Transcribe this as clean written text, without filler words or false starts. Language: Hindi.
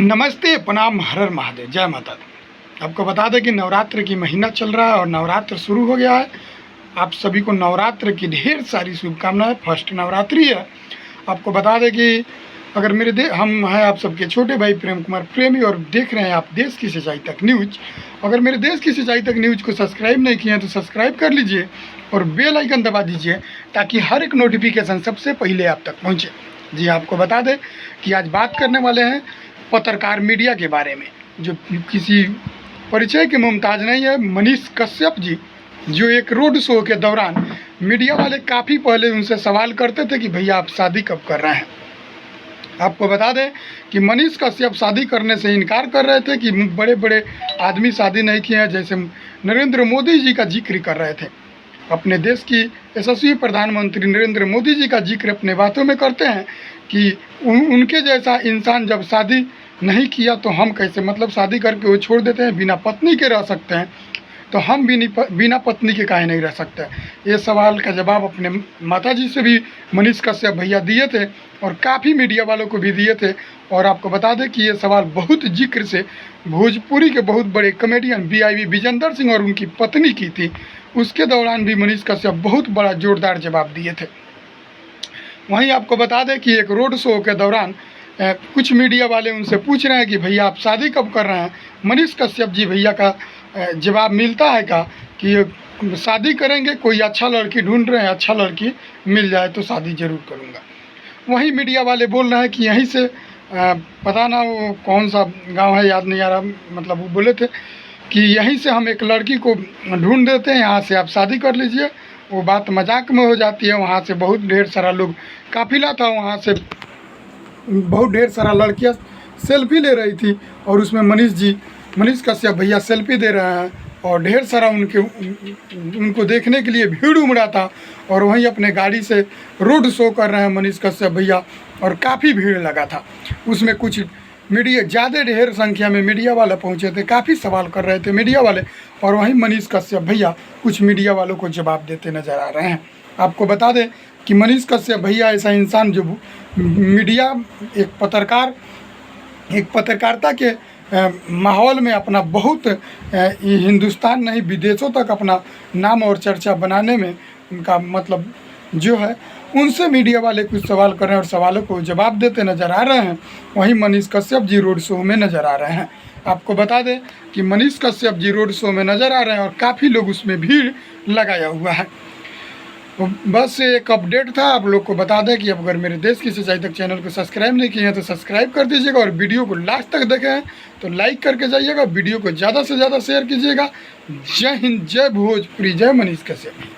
नमस्ते, प्रणाम, हर हर महादेव, जय माता दी। आपको बता दें कि नवरात्र की महीना चल रहा है और नवरात्र शुरू हो गया है। आप सभी को नवरात्र की ढेर सारी शुभकामनाएं। फर्स्ट नवरात्रि है। आपको बता दें कि अगर हम हैं आप सबके छोटे भाई प्रेम कुमार प्रेमी और देख रहे हैं आप देश की सच्चाई तक न्यूज। अगर मेरे देश की सच्चाई तक न्यूज को सब्सक्राइब नहीं किए हैं तो सब्सक्राइब कर लीजिए और बेल आइकन दबा दीजिए ताकि हर एक नोटिफिकेशन सबसे पहले आप तक पहुँचे। जी आपको बता दें कि आज बात करने वाले हैं पत्रकार मीडिया के बारे में, जो किसी परिचय के मुमताज नहीं है। मनीष कश्यप जी जो एक रोड शो के दौरान मीडिया वाले काफ़ी पहले उनसे सवाल करते थे कि भैया आप शादी कब कर रहे हैं। आपको बता दें कि मनीष कश्यप शादी करने से इनकार कर रहे थे कि बड़े बड़े आदमी शादी नहीं किए हैं, जैसे नरेंद्र मोदी जी का जिक्र कर रहे थे। अपने देश की यशस्वी प्रधानमंत्री नरेंद्र मोदी जी का जिक्र अपने बातों में करते हैं कि उनके जैसा इंसान जब शादी नहीं किया तो हम कैसे, मतलब शादी करके वो छोड़ देते हैं, बिना पत्नी के रह सकते हैं, तो हम भी बिना पत्नी के काहे नहीं रह सकते। ये सवाल का जवाब अपने माता जी से भी मनीष कश्यप भैया दिए थे और काफ़ी मीडिया वालों को भी दिए थे। और आपको बता दें कि ये सवाल बहुत जिक्र से भोजपुरी के बहुत बड़े कॉमेडियन BIV विजेंद्र सिंह और उनकी पत्नी की थी। उसके दौरान भी मनीष कश्यप बहुत बड़ा जोरदार जवाब दिए थे। वहीं आपको बता दें कि एक रोड शो के दौरान कुछ मीडिया वाले उनसे पूछ रहे हैं कि भैया आप शादी कब कर रहे हैं। मनीष कश्यप जी भैया का जवाब मिलता है का कि शादी करेंगे, कोई अच्छा लड़की ढूंढ रहे हैं, अच्छा लड़की मिल जाए तो शादी ज़रूर करूँगा। वहीं मीडिया वाले बोल रहे हैं कि यहीं से पता ना वो कौन सा गांव है, याद नहीं आ रहा, मतलब वो बोले थे कि यहीं से हम एक लड़की को ढूंढ देते हैं, यहाँ से आप शादी कर लीजिए। वो बात मजाक में हो जाती है। वहाँ से बहुत ढेर सारा लोग काफिला था, वहाँ से बहुत ढेर सारा लड़कियाँ सेल्फी ले रही थी और उसमें मनीष कश्यप भैया सेल्फी दे रहे हैं और ढेर सारा उनको देखने के लिए भीड़ उमड़ा था। और वहीं अपने गाड़ी से रोड शो कर रहे हैं मनीष कश्यप भैया और काफ़ी भीड़ लगा था। उसमें कुछ मीडिया ज़्यादा ढेर संख्या में मीडिया वाले पहुंचे थे, काफ़ी सवाल कर रहे थे मीडिया वाले। और वहीं मनीष कश्यप भैया कुछ मीडिया वालों को जवाब देते नज़र आ रहे हैं। आपको बता दें कि मनीष कश्यप भैया ऐसा इंसान जो मीडिया एक पत्रकारिता के माहौल में अपना बहुत हिंदुस्तान नहीं विदेशों तक अपना नाम और चर्चा बनाने में उनका मतलब जो है, उनसे मीडिया वाले कुछ सवाल कर रहे हैं और सवालों को जवाब देते नज़र आ रहे हैं। वहीं मनीष कश्यप जी रोड शो में नज़र आ रहे हैं। आपको बता दें कि मनीष कश्यप जी रोड शो में नज़र आ रहे हैं और काफ़ी लोग उसमें भीड़ लगाया हुआ है। तो बस एक अपडेट था, आप लोग को बता दें कि अगर मेरे देश की सच्चाई तक चैनल को सब्सक्राइब नहीं किए हैं तो सब्सक्राइब कर दीजिएगा और वीडियो को लास्ट तक देखें हैं तो लाइक करके जाइएगा। वीडियो को ज़्यादा से ज़्यादा शेयर कीजिएगा। जय हिंद, जय भोजपुरी, जय मनीष कश्यप।